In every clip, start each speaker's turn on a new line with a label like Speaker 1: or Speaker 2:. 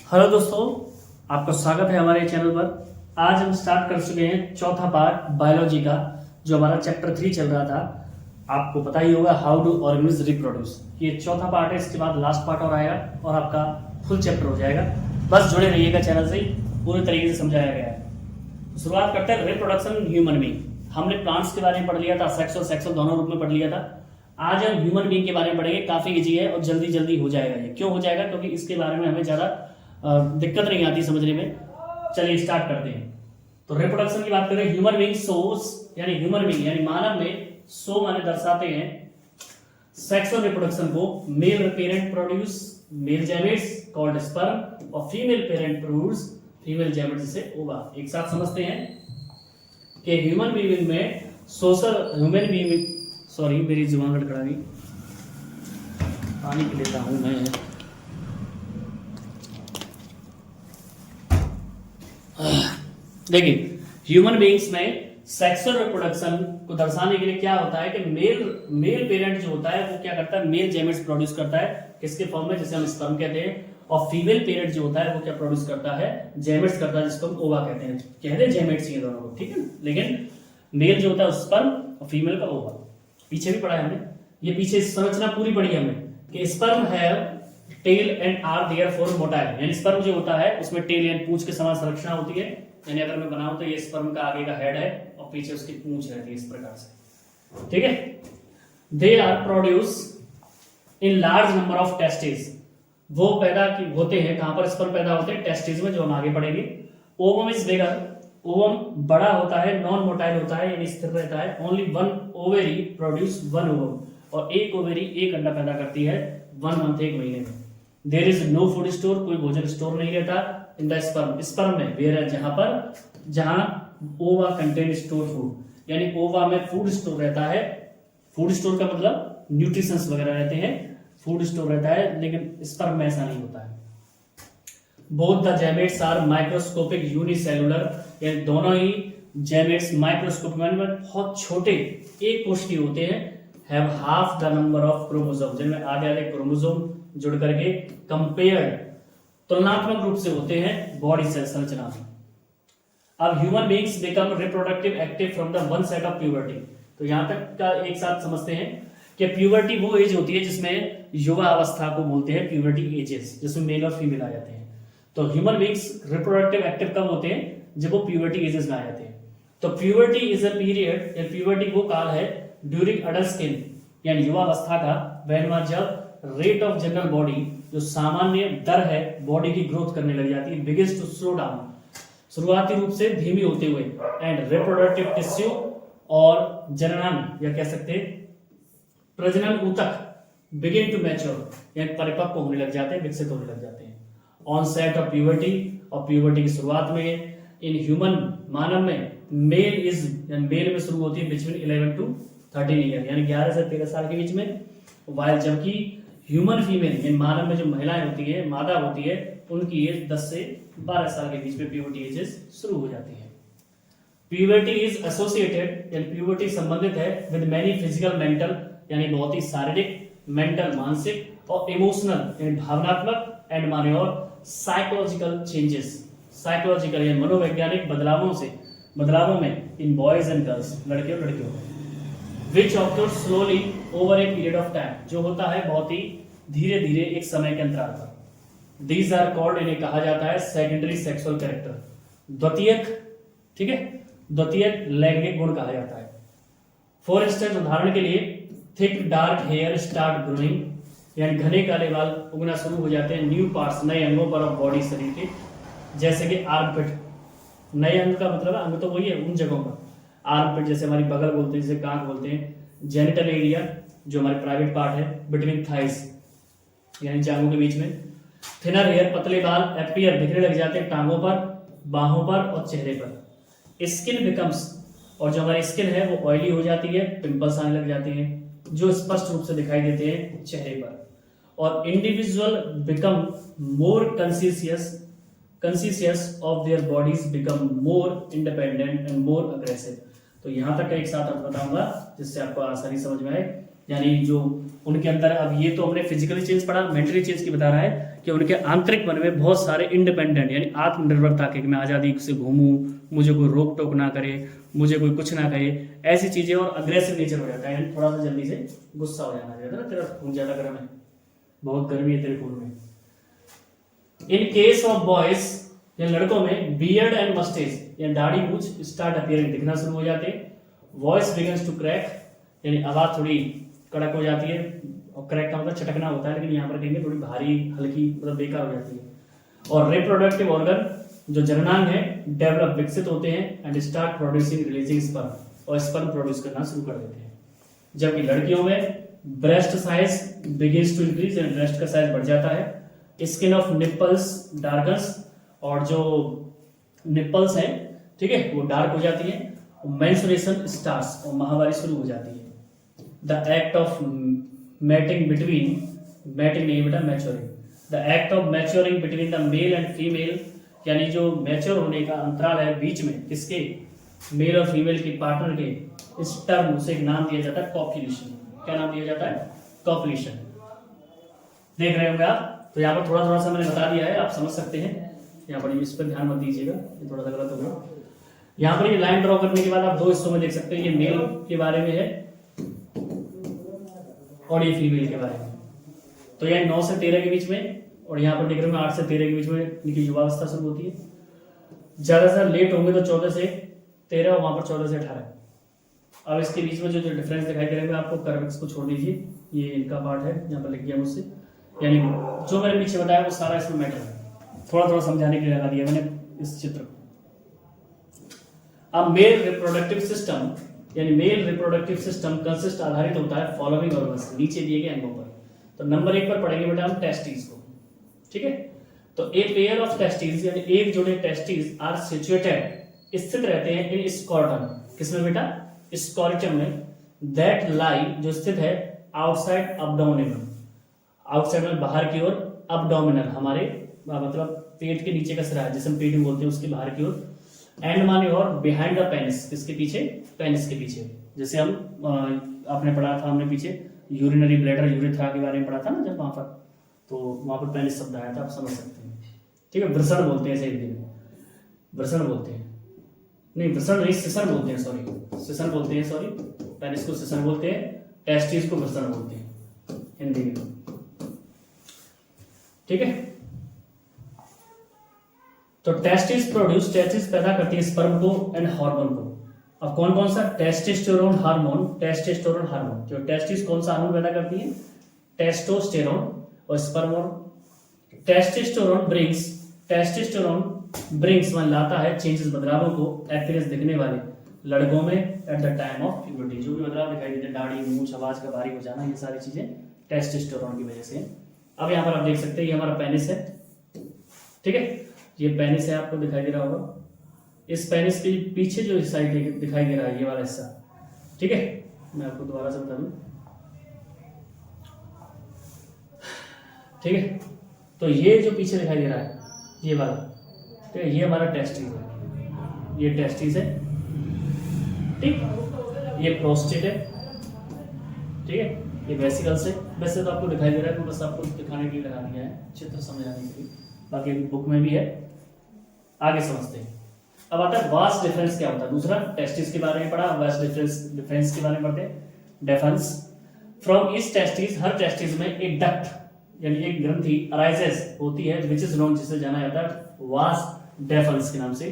Speaker 1: Hello दोस्तों, आपका स्वागत है हमारे चैनल पर। आज हम स्टार्ट कर चुके हैं चौथा पार्ट बायोलॉजी का, जो हमारा चैप्टर 3 चल रहा था। आपको पता ही होगा हाउ डू ऑर्गेनिज्म रिप्रोड्यूस। ये चौथा पार्ट है, इसके बाद लास्ट पार्ट और आएगा और आपका फुल चैप्टर हो जाएगा। बस जुड़े रहिएगा, चैनल से पूरे तरीके से समझाया गया है। तो शुरुआत करते हैं रिप्रोडक्शन ह्यूमन बीइंग। हमने प्लांट्स के बारे में पढ़ लिया था, सेक्स और सेक्सुअल दोनों रूप में पढ़ लिया था। आज हम ह्यूमन बीइंग के बारे में पढ़ेंगे। काफी इजी है और जल्दी जल्दी हो जाएगा। ये क्यों हो जाएगा? क्योंकि इसके बारे में हमें ज्यादा दिक्कत नहीं आती समझने में। चलिए स्टार्ट करते हैं। तो रिप्रोडक्शन की बात करें, ह्यूमन बीइंग सोस यानी ह्यूमन बीइंग यानी मानव में सो माने दर्शाते हैं सेक्सुअल रिप्रोडक्शन को। Male parent produce male gametes called sperm और female parent produce female gametes जिसे ओवा। एक साथ समझते हैं कि ह्यूमन बीइंग में ह्यूमन बीइंग सॉरी मेरी जुबान लड़खड़ा गई, पानी पी लेता हूं मैं। देखिए, ह्यूमन बीइंग्स में सेक्सुअल रिप्रोडक्शन को दर्शाने के लिए क्या होता है कि मेल पेरेंट जो होता है वो क्या करता है, मेल गैमेट्स प्रोड्यूस करता है। किसके फॉर्म में? जिसे हम स्पर्म कहते हैं। और फीमेल पेरेंट जो होता है वो क्या प्रोड्यूस करता है? गैमेट्स करता है, जिसको हम ओवा कहते हैं। कहते हैं गैमेट्स ये दोनों को, ठीक है। लेकिन मेल जो होता है स्पर्म और फीमेल का ओवा। पीछे भी पढ़ा है हमने, ये पीछे संरचना पूरी पढ़ी है हमने कि sperm have tail and are therefore motile. यानी स्पर्म जो होता है उसमें टेल यानी पूंछ के समान संरचना होती है। यानी अगर मैं बनाऊं तो ये स्पर्म का आगे का हेड है और पीछे उसकी पूंछ रहती है इस प्रकार से, ठीक है। They are produce in large number of testis. वो पैदा होते हैं कहां पर? स्पर्म पैदा होते हैं टेस्टिस में, जो हम आगे पढ़ेंगे। Ovum is bigger. ओवम बड़ा होता है, नॉन मोटाइल होता है यानी स्थिर रहता है। Only one ovary produce one ovum. और एक ओवेरी एक अंडा पैदा करती है 1 मंथ, एक महीने में। There is no food store, कोई भोजन स्टोर नहीं रहता इन द स्पर्म। स्पर्म में वेयर है जहां ओवा कंटेन स्टोर फूड, यानी ओवा में फूड स्टोर रहता है। फूड स्टोर का मतलब न्यूट्रिशंस वगैरह रहते हैं, फूड स्टोर रहता है। लेकिन स्पर्म में ऐसा नहीं होता है। Both the gametes are microscopic unicellular, यानी दोनों ही गैमेट्स माइक्रोस्कोपिक यानी बहुत छोटे एक कोश के होते हैं। Have half the number of chromosome, जिनमें आधे आधे क्रोमोसोम जुड़ करके कंपेयर्ड तुलनात्मक रूप से होते हैं बॉडी सेल संरचना में। अब human beings become reproductive active from the one side of puberty. तो यहां तक का एक साथ समझते हैं कि प्यूबर्टी वो एज होती है जिसमें युवा अवस्था को बोलते हैं प्यूबर्टी एजेस, जिसमें मेल और फीमेल आ जाते हैं। तो ह्यूमन बीइंग्स रिप्रोडक्टिव एक्टिव कब होते हैं? जब वो प्यूबर्टी एजेस में आ जाते हैं। तो प्यूबर्टी इज अ पीरियड, या प्यूबर्टी वो काल है ड्यूरिंग अडल्ट स्किन यानी युवा अवस्था का, व्हेन जब रेट ऑफ जनरल बॉडी, जो सामान्य दर है बॉडी की ग्रोथ करने लग जाती है, बिगिंस टू स्लो डाउन, शुरुआती रूप से धीमी होते हुए। एंड रिप्रोडक्टिव टिश्यू और जननांग या कह सकते हैं प्रजनन ऊतक बिगिन टू मैच्योर यानी परिपक्व होने लग जाते हैं, विकसित होने लग जाते हैं। ऑनसेट ऑफ प्यूबर्टी, और प्यूबर्टी की शुरुआत में इन ह्यूमन मानव में मेल में शुरू होती है बिटवीन 11 to 13 ईयर, यानी 11 से 13 साल के बीच में। वाइल जबकि ह्यूमन फीमेल यानी मानव में जो महिलाएं होती है, मादा होती है, उनकी एज 10 से 12 साल के बीच में प्यूबर्टी एजेस शुरू हो जाती है। प्यूबर्टी इज एसोसिएटेड यानी प्यूबर्टी संबंधित है विद मैनी फिजिकल मेंटल यानी बहुत ही शारीरिक, मेंटल मानसिक और इमोशनल यानी भावनात्मक एंड माने और साइकोलॉजिकल चेंजेस, साइकोलॉजिकल यानी मनोवैज्ञानिक बदलावों में इन बॉयज एंड गर्ल्स, लड़के और लड़कियों में। Which occur slowly over a period of time, जो होता है बहुत ही धीरे धीरे एक समय के अंतराल पर। दीज आर कॉल्ड, इन्हें कहा जाता है सेकेंडरी सेक्सुअल कैरेक्टर, द्वितीयक, ठीक है, द्वितीयक लैंगिक गुण कहा जाता है। फॉर इंस्टेंस, उदाहरण के लिए, thick dark hair start growing यानी घने काले बाल उगना शुरू हो जाते हैं। न्यू पार्ट्स, नए अंगों पर ऑफ बॉडी, शरीर के, जैसे कि आर्मपिट। नए अंग का मतलब अंग तो वही है उन जगहों पर। आर्मपिट जैसे हमारी बगल बोलते हैं, जैसे कांख बोलते हैं। जेनिटल एरिया जो हमारे प्राइवेट पार्ट है, बिटवीन थाइस यानी जांघों के बीच में। थिनर हेयर, पतले बाल अपीयर दिखने लग जाते हैं टांगों पर, बाहों पर और चेहरे पर। स्किन बिकम्स, और जो हमारी स्किन है वो ऑयली हो जाती है, पिंपल्स आने लग जाते हैं जो स्पष्ट रूप से दिखाई देते हैं चेहरे पर। और individual become more कंसिशियस of their bodies, become more independent and more aggressive. तो यहां तक का एक साथ आप बताऊंगा जिससे आपको आसानी समझ में आए। यानी जो उनके अंदर, अब ये तो हमने फिजिकली चेंज पढ़ा, मेंटली चेंज की बता रहा है कि उनके आंतरिक मन में बहुत सारे इंडिपेंडेंट यानी आत्मनिर्भरता के, कि मैं आज़ादी से घूमूं, मुझे कोई रोक टोक ना करे, मुझे कोई कुछ ना कहे, ऐसी चीज़ें, और अग्रेसिव नेचर हो जाता है, यानी थोड़ा सा जल्दी से गुस्सा हो जाना चाहिए ना, तेरा खून ज़्यादा गर्म है, बहुत गर्मी है तेरे खून में। इन केस ऑफ बॉयज, या लड़कों में, बियर्ड एंड मस्टेज या दाढ़ी मूछ स्टार्ट अपीयरिंग, दिखना शुरू हो जाते हैं। वॉइस बिगन्स टू क्रैक, यानी आवाज थोड़ी कड़क हो जाती है, और क्रैक का मतलब चटकना होता है, लेकिन यहाँ पर कहेंगे थोड़ी भारी हल्की, मतलब बेकार हो जाती है। और रिप्रोडक्टिव ऑर्गन, जो जननांग है, डेवलप, विकसित होते हैं, and start producing releasing sperm, और स्पर्म प्रोड्यूस करना शुरू कर देते हैं। जबकि लड़कियों में breast size begins to increase, यानी ब्रेस्ट का साइज बढ़ जाता है। स्किन ऑफ निप्पल्स डार्कन्स, और जो निप्पल्स हैं, ठीक है, वो डार्क हो जाती है। मेंस्ट्रुएशन स्टार्ट्स, और माहवारी शुरू हो जाती है। The act of mating between, mating नहीं बेटा, maturing, the act of maturing between the male and female, यानी जो मैच्योर होने का अंतराल है बीच में, किसके, मेल और फीमेल के पार्टनर के, इस टर्म उसे एक नाम दिया जाता है कॉपुलेशन। क्या नाम दिया जाता है? कॉपुलेशन। देख रहे होंगे आप, तो यहाँ पर थोड़ा थोड़ा सा मैंने बता दिया है, आप समझ सकते हैं। यहाँ पर इस पर ध्यान मत दीजिएगा, ये थोड़ा सा गलत हो गया। यहाँ पर ये लाइन ड्रॉ करने के बाद आप दो हिस्सों में देख सकते हैं, ये मेल के बारे में है और ये फीमेल के बारे में। तो यह 9 से 13 के बीच में, और यहाँ पर देख रहे हैं 8 से 13 के बीच में इनकी युवावस्था शुरू होती है। ज़्यादा से लेट होंगे तो 14 से 13, और वहाँ पर 14 से 18। अब इसके बीच में जो डिफरेंस दिखाई दे रहे हैं, आपको कर्व्स को छोड़ दीजिए, ये इनका पार्ट है, यहाँ पर लिख गया मुझसे, यानी जो मैंने पीछे बताया वो सारा इसमें मैटर है। थोड़ा थोड़ा समझाने के लिए लगा दिया मैंने इस चित्र को। अब मेल रिप्रोडक्टिव सिस्टम, यानी मेल रिप्रोडक्टिव सिस्टम कंसिस्ट, आधारित होता है फॉलोइंग ऑर्गन्स, नीचे दिए गए अंगों पर। तो नंबर 1 पर पढ़ेंगे बेटा हम टेस्टिस को, ठीक है। तो ए पेयर ऑफ टेस्टिस, यानी एक जोड़े टेस्टिस, आर सिचुएटेड, स्थित रहते हैं, इन स्कॉर्टम, किसमें बेटा? स्कॉर्टम में, दैट लाई, जो स्थित है, आउटसाइड अब्डोमिनल, आउटसाइड में बाहर की ओर, अब्डोमिनल हमारे मतलब पेट के नीचे का सिरा, जिसे हम पेट में बोलते हैं, उसके बाहर की ओर, एंड माने और बिहाइंड द पेनिस, किसके पीछे? पेनिस के पीछे। जैसे हम आपने पढ़ा था, हमने पीछे यूरिनरी ब्लैडर, यूरेथ्रा के बारे में पढ़ा था ना जब वहां पर, तो वहां पर पेनिस शब्द आया था, आप समझ सकते हैं, ठीक है। वृषण बोलते हैं इसे हिंदी में, वृषण बोलते हैं, नहीं वृषण नहीं, सिसन बोलते हैं, सॉरी सिसन बोलते हैं, सॉरी, पेनिस को सिसन बोलते हैं, टेस्टिस को वृषण बोलते हैं हिंदी में, ठीक है। तो टेस्टिस प्रोड्यूस, टेस्टिस पैदा करती है स्पर्म को एंड हार्मोन को। अब कौन कौन सा? टेस्टोस्टेरोन हार्मोन, टेस्टोस्टेरोन हार्मोन, जो टेस्टिस कौन सा हार्मोन पैदा करती है? टेस्टोस्टेरोन, और sperm testosterone brings, testosterone brings मन लाता है चेंजेस, बदलावों को, अपीयरेंस दिखने वाले लड़कों में at the time of puberty, जो भी बदलाव दिखाई देते हैं, दाढ़ी, मूंछ, आवाज का भारी हो जाना, ये सारी चीजें टेस्टोस्टेरोन की वजह से। अब यहाँ पर आप देख सकते हैं, ये हमारा पेनिस है, ठीक है, ये पेनिस है, आपको दिखाई दे रहा होगा। इस पेनिस के पीछे जो साइड दिखाई दे रहा है, ये वाला हिस्सा, ठीक है, मैं आपको दोबारा से बता दूं, ठीक है। तो ये जो पीछे दिखाई दे रहा है, ये वाला, ठीक है, ये हमारा टेस्टिस है, ये टेस्टिस है, ठीक, ये प्रोस्टेट है, ठीक है, ये वेसिकल्स है। वैसे तो आपको दिखाई दे रहा है, तो बस आपको दिखाने के लिए लगा दिया है, चित्र समझाने के लिए, बाकी बुक में भी है, आगे समझते हैं। अब आता है वास्ट डिफरेंस क्या होता है। दूसरा, टेस्टिस के बारे में पढ़ा, वास्ट डिफरेंस के बारे में पढ़ते हैं। Difference from each testis, her testis में एक डक्ट यानी एक ग्रंथि अराइजेस होती है, विच इज नोन, जिसे जाना जाता है वास्ट डिफरेंस के नाम से,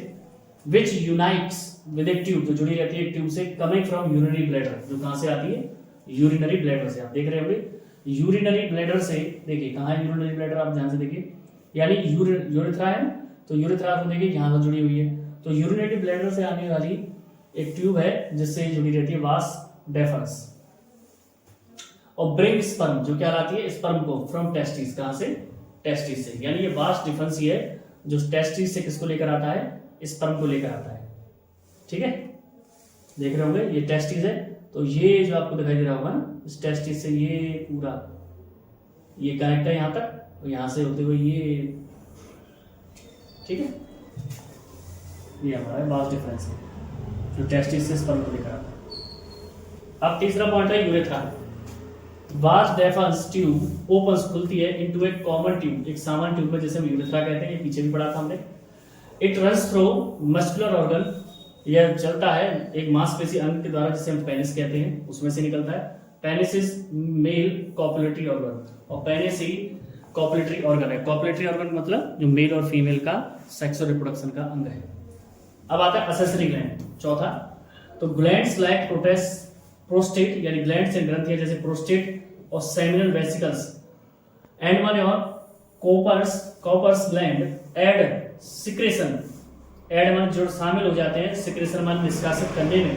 Speaker 1: विच यूनाइट्स विद ए ट्यूब, जो जुड़ी रहती है एक ट्यूब से, कमिंग फ्रॉम यूरिनरी ब्लैडर, जो कहां से आती है? यूरिनरी ब्लैडर से। आप देख रहे होंगे यूरिनरी ब्लैडर से, देखिए कहां है यूरिनरी ब्लैडर, आप ध्यान से देखिए, यानी यूरेथ्रा है, तो यूरेथ्रा को देखिए यहां से जुड़ी हुई है, तो यूरिनरी ब्लैडर से आने वाली एक ट्यूब है जिससे जुड़ी रहती है वास डेफर्स, और ब्रिंग स्पर्म, जो क्या लाती है? स्पर्म को, फ्रॉम टेस्टिस, कहां से? टेस्टिस से। यानी ये वास्ट डिफरेंस ये है, जो टेस्टिस से किसको लेकर आता है? स्पर्म को लेकर आता है, ठीक है। देख रहे होंगे ये टेस्टिस है, तो ये जो आपको दिखाई दे रहा होगा ना, इस टेस्टिस से ये पूरा ये कनेक्ट है यहां तक, और यहां से होते हुए ये, ठीक है, ये हमारा वास्ट डिफरेंस है, जो टेस्टिस से स्पर्म को लेकर आता है। अब तीसरा पॉइंट है यूरेथ्रा। वास्ट डेफर्स ट्यूब ओपन्स खुलती है इनटू ए कॉमन ट्यूब, एक सामान्य ट्यूब में, जैसे हम यूरेथ्रा कहते हैं, ये पीछे भी पढ़ा था हमने। It runs through muscular organ, यह चलता है एक मांसपेशी अंग के द्वारा जिसे हम पेनिस कहते हैं, उसमें से निकलता है। Penis is male copulatory organ, और पेनिस ही कॉपुलेटरी ऑर्गन है। कॉपुलेटरी ऑर्गन मतलब जो मेल और फीमेल का सेक्सुअल रिप्रोडक्शन का अंग है। अब आता है असेसरी ग्लैंड, चौथा। तो ग्लैंड्स लाइक प्रोस्टेट, यानी ग्लैंड्स एंड ग्रंथियां जैसे प्रोस्टेट और सेमिनल वेसिकल्स एंड वन और Cowper's gland add secretion, add मन जो शामिल हो जाते हैं, सिक्रेशन मन निष्कासित करने में,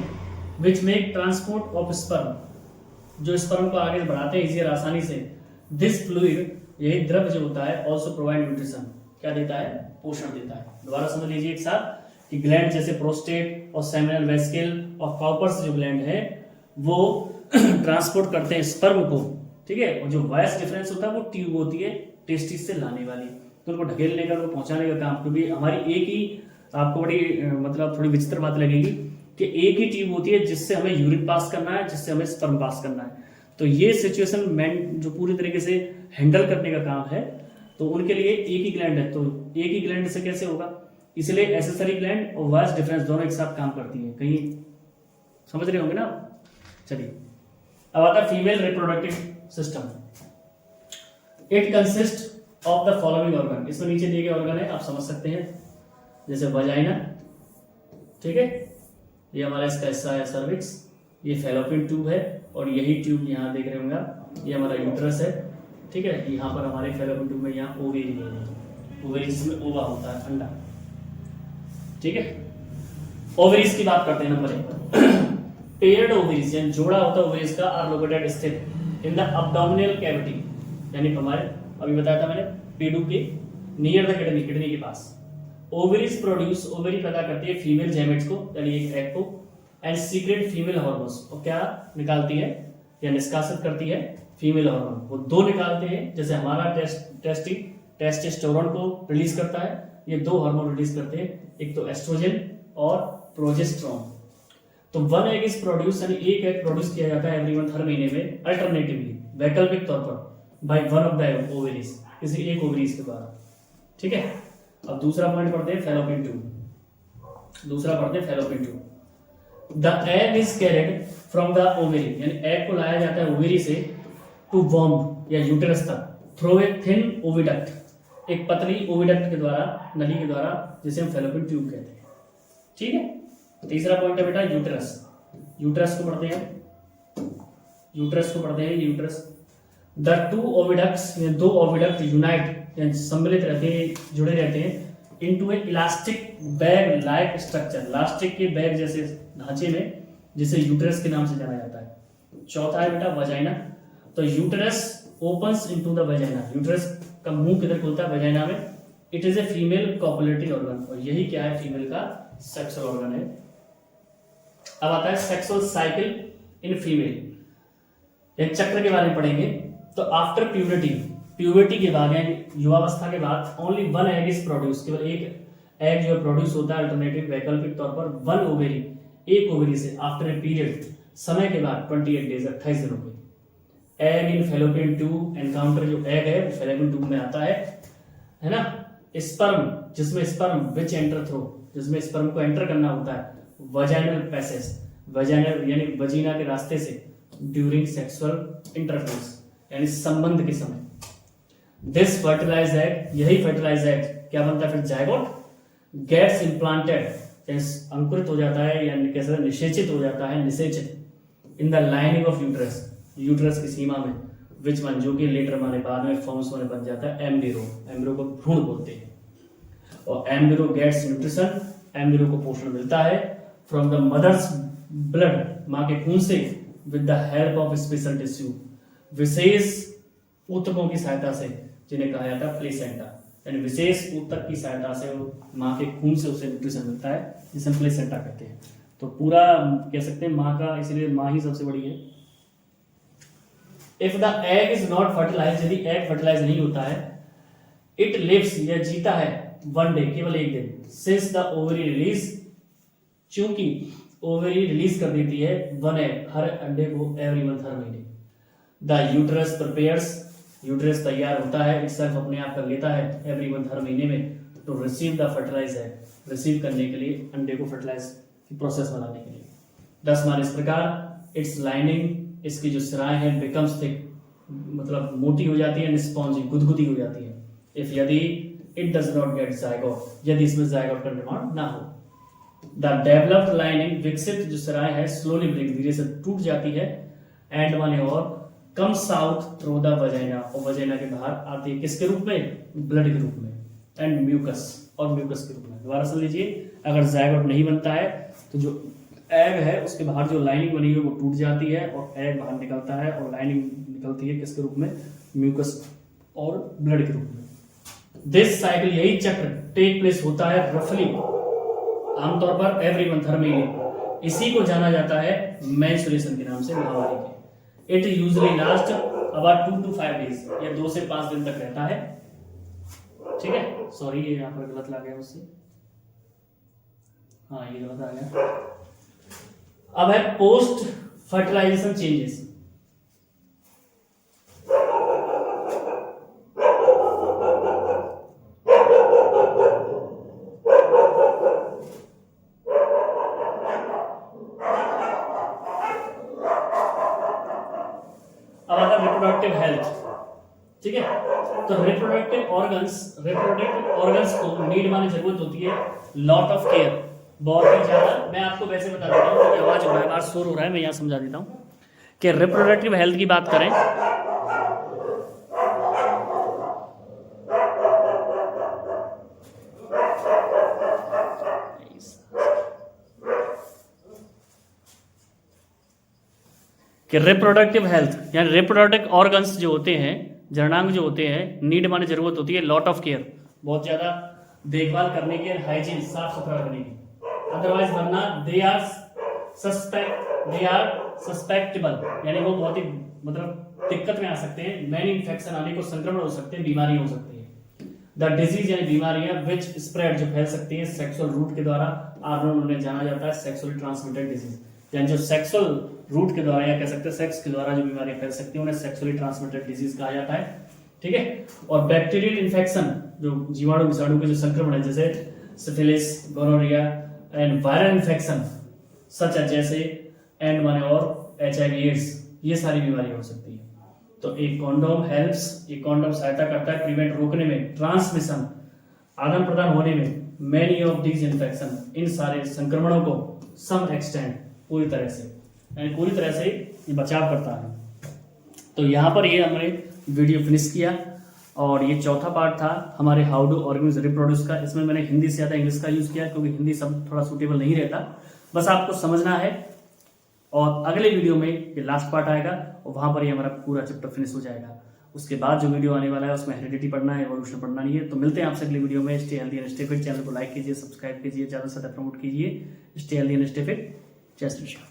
Speaker 1: which make transport of sperm, जो स्पर्म को आगे बढ़ाते हैं इजियर, आसानी से। दिस फ्लूइड, यही द्रव जो होता है, ऑल्सो प्रोवाइड न्यूट्रिशन, क्या देता है, पोषण देता है। दोबारा समझ लीजिए एक साथ कि ग्लैंड जैसे प्रोस्टेट और सेमिनल वेसिकल और कॉपर्स जो ग्लैंड है वो ट्रांसपोर्ट करते हैं स्पर्म को, ठीक है। और जो वॉइस डिफरेंस होता है वो ट्यूब होती है टेस्टिस से लाने वाली, तो उनको ढकेलने का, उनको पहुंचाने का काम। क्योंकि हमारी एक ही, आपको बड़ी मतलब थोड़ी विचित्र बात लगेगी कि एक ही ट्यूब होती है जिससे हमें यूरिन पास करना है, जिससे हमें स्पर्म पास करना है। तो ये सिचुएशन मैन जो पूरी तरीके से हैंडल करने का काम है, तो उनके लिए एक ही ग्लैंड है। तो एक ही ग्लैंड से कैसे होगा, इसलिए एसेसरी ग्लैंड और वॉइस डिफरेंस दोनों एक साथ काम करती है। कहीं समझ रहे होंगे ना। चलिए अब आता है female reproductive system. It consist of the following organ, इसमें नीचे दिए गए ऑर्गन है, आप समझ सकते हैं, जैसे वजाइना, ठीक है, ये हमारा इसका हिस्सा है सर्विक्स, ये फैलोपियन ट्यूब है, और यही ट्यूब यहाँ देख रहे होंगे आप, ये हमारा यूट्रस है, ठीक है। यहाँ पर हमारे फैलोपियन ट्यूब में यहाँ ओवेरी है, ओवेरी जिसमें ओवा होता है, अंडा, ठीक है। ओवेरीज की बात करते हैं नंबर 1। पेयर्ड ओवेरीज, यानी जोड़ा होता है ओवेरीज का, आर लोकेटेड स्थित इन द अब्डोमिनल कैविटी, यानी हमारे अभी बताया था मैंने, पेडू के नियर द किडनी, किडनी के पास। ओवेरीज प्रोड्यूस, ओवेरी पैदा करती है फीमेल गैमेट्स को, यानी एक एग को, एंड सीक्रेट फीमेल हार्मोन्स, और क्या निकालती है या निष्कासित करती है, फीमेल हार्मोन। वो दो निकालते हैं, जैसे हमारा टेस्टोस्टेरोन को रिलीज करता है, ये दो हार्मोन रिलीज करते हैं, एक तो एस्ट्रोजन और प्रोजेस्टेरोन। तो वन एग इज प्रोड्यूस, यानी एक एग प्रोड्यूस किया जाता है एवरी मंथ, हर महीने में, अल्टरनेटिवली, वैकल्पिक तौर पर, by one of the ovaries, किसी एक ओवेरीज के द्वारा, ठीक है। अब दूसरा पॉइंट पढ़ते हैं फैलोपियन ट्यूब, दूसरा पढ़ते हैं fallopian tube. The egg is carried from the ovary, यानी एग को लाया जाता है ओवेरी से टू वॉम्ब या यूटेरस तक, थ्रू ए थिन ओविडक्ट, एक पतली ओविडक्ट के द्वारा, नली के द्वारा, जिसे हम फैलोपियन ट्यूब कहते हैं, ठीक है। तीसरा पॉइंट है बेटा यूटेरस, यूटेरस को पढ़ते हैं, यूटेरस को पढ़ते हैं, यूटेरस। द टू ओविडक्ट्स, ये दो ओविडक्ट यूनाइट, यानी सम्मिलित रहते हैं, जुड़े रहते हैं, into a elastic bag like structure, elastic के बैग जैसे ढांचे में, जिसे यूटेरस के नाम से जाना जाता है। चौथा है बेटा वजाइना। तो uterus opens into the vagina, uterus का मुंह किधर खुलता है, वजाइना में। It is a female copulatory organ, और यही क्या है, फीमेल का सेक्सुअल ऑर्गन है। अब आता है सेक्सुअल साइकिल इन फीमेल, एक चक्र के बारे में पढ़ेंगे। तो आफ्टर प्यूबर्टी, प्यूबर्टी के बाद यानी युवावस्था के बाद, only one egg is produce, केवल एक एग जो प्रोड्यूस होता है अल्टरनेटिव वैकल्पिक तौर पर, वन ओवेरी, एक ओवेरी से, आफ्टर ए पीरियड, समय के बाद, 28 डेज, 28 दिनों के। एग इन फैलोपियन ट्यूब एनकाउंटर, जो एग है वो फैलोपियन ट्यूब में आता है ना। स्पर्म, जिसमें स्पर्म विच एंटर थ्रू, जिसमें स्पर्म को एंटर करना होता है, वजाइनल पैसेज, वजाइनल यानी वजीना के रास्ते से, ड्यूरिंग सेक्सुअल इंटरकोर्स, यानी संबंध के समय। दिस फर्टिलाइज एग, यही फर्टिलाइज एग क्या बनता है फिर, जायगोट, गेट्स इम्प्लांटेड, अंकुरित हो जाता है, या कैसे निषेचित हो जाता है, निषेचित, in the lining of uterus, uterus की सीमा में, विच वन, जो कि लेटर माने बाद में फॉर्म्स में बन जाता है एम्ब्रियो, एम्ब्रियो को भ्रूण बोलते हैं। और एम्ब्रियो गेट्स न्यूट्रिशन, एम्ब्रियो को पोषण मिलता है फ्रॉम द मदर्स ब्लड, मां के खून से, with the help of special tissue, विशेष ऊतकों की सहायता से, जिन्हें कहा जाता है प्लेसेंटा, यानी विशेष ऊतक की सहायता से मां के खून से उसे न्यूट्रिशन मिलता है, जिसे प्लेसेंटा कहते हैं। तो पूरा कह सकते हैं मां का, इसलिए मां ही सबसे बड़ी है। If the egg is not fertilise, यदि एग फर्टिलाइज नहीं होता है, इट लिव्स, यह जीता है, वन डे, केवल एक दिन, सिंस द ओवरी रिलीज, चूंकि ओवरी रिलीज कर देती है वन एग, हर अंडे को, एवरी मंथ, हर महीने। द यूट्रस प्रिपेयर्स, यूट्रस तैयार होता है, itself अपने आप कर लेता है एवरी मंथ, हर महीने में, to receive the fertiliser, receive करने के लिए अंडे को फर्टिलाइज की प्रोसेस बनाने के लिए। 10 मान इस प्रकार इट्स लाइनिंग, इसकी जो सिराएं हैं बिकम्स थिक, मतलब मोटी हो जाती है, स्पॉन्जी गुदगुदी हो जाती है। इफ यदि it does not gate zygote, यदि इसमें जायगोट का निर्माण ना हो। द डेवलप्ड लाइनिंग, विकसित जो सिराएं है स्लोली ब्रेक, धीरे से टूट जाती है, एंड माने और comes out through the vagina, और वजाइना के बाहर आती है किसके रूप में, ब्लड के रूप में, एंड म्यूकस, और म्यूकस के रूप में। दोबारा सुन लीजिए, अगर जायगोट नहीं बनता है तो जो एग है उसके बाहर जो लाइनिंग बनी हुई है वो टूट जाती है और एग बाहर निकलता है, और लाइनिंग निकलती है किसके रूप में, म्यूकस और ब्लड के रूप में। दिस साइकिल, यही चक्र टेक प्लेस होता है रफली, आमतौर पर एवरी मंथ, हर महीने। इसी को जाना जाता है मेंस्ट्रुएशन के नाम से, महावारी के। It usually last about 2 to 5 days, या 2 से 5 दिन तक रहता है। ठीक है, सॉरी ये यहाँ पर गलत लग गया मुझसे, हाँ ये गलत आ गया। अब है पोस्ट फर्टिलाइजेशन चेंजेस। अब आता है रिप्रोडक्टिव हेल्थ। ठीक है, तो रिप्रोडक्टिव ऑर्गन्स को नीड माने जरूरत होती है लॉट ऑफ केयर, बहुत ही ज्यादा। मैं आपको वैसे बता देता हूँ, क्योंकि आवाज हो रहा है, आवाज शोर हो रहा है, मैं यहाँ समझा देता हूँ कि रिप्रोडक्टिव हेल्थ की बात करें कि रिप्रोडक्टिव हेल्थ यानी रिप्रोडक्टिव ऑर्गन्स जो होते हैं, जननांग जो होते हैं, नीड माने जरूरत होती है लॉट ऑफ केयर, बहुत ज्यादा देखभाल करने के, हाइजीन, साफ सुथरा रखने की। अदरवाइज वरना दे आर सस्पेक्टेबल, यानी वो बहुत ही मतलब दिक्कत में आ सकते हैं, मैनी इन्फेक्शन आने को, संक्रमण हो सकते हैं, बीमारी हो सकती है। द डिजीज यानी बीमारियां विच स्प्रेड, जो फैल सकती है सेक्सुअल रूट के द्वारा, आर नोन उन्हें जाना जाता है सेक्सुअली ट्रांसमिटेड डिजीज, यानी जो सेक्सुअल रूट के द्वारा या कह सकते हैं सेक्स के द्वारा जो बीमारियां फैल सकती हैं उन्हें सेक्सुअली ट्रांसमिटेड डिजीज कहा जाता है। ठीक है, और बैक्टीरियल इन्फेक्शन, जो जीवाणु विषाणु के जो संक्रमण है, जैसे syphilis, gonorrhoea, and viral infection such जैसे एंड माने और HIV एड्स, ये सारी बीमारियां हो सकती है। तो एक कॉन्डोम हेल्प्स, ये कॉन्डोम सहायता करता है प्रिवेंट, रोकने में, ट्रांसमिशन, आदान प्रदान होने में, मेनी ऑफ दीज इन्फेक्शन, इन सारे संक्रमणों को, सम एक्सटेंट, पूरी तरह से, यानी पूरी तरह से ये बचाव करता है। तो यहाँ पर ये हमने वीडियो फिनिश किया, और ये चौथा पार्ट था हमारे हाउ डू ऑर्गेनिज्म रिप्रोड्यूस का। इसमें मैंने हिंदी से ज़्यादा इंग्लिश का यूज़ किया क्योंकि हिंदी सब थोड़ा सूटेबल नहीं रहता, बस आपको समझना है। और अगले वीडियो में ये लास्ट पार्ट आएगा और वहाँ पर ये हमारा पूरा चैप्टर फिनिश हो जाएगा। उसके बाद जो वीडियो आने वाला है उसमें हेरिडिटी पढ़ना है, एवोल्यूशन पढ़ना नहीं है। तो मिलते हैं आपसे अगले वीडियो में। Stay healthy and stay fit, channel को लाइक कीजिए, सब्सक्राइब कीजिए, ज़्यादा से ज़्यादा प्रमोट कीजिए। Stay healthy and stay fit, जय श्री कृष्ण।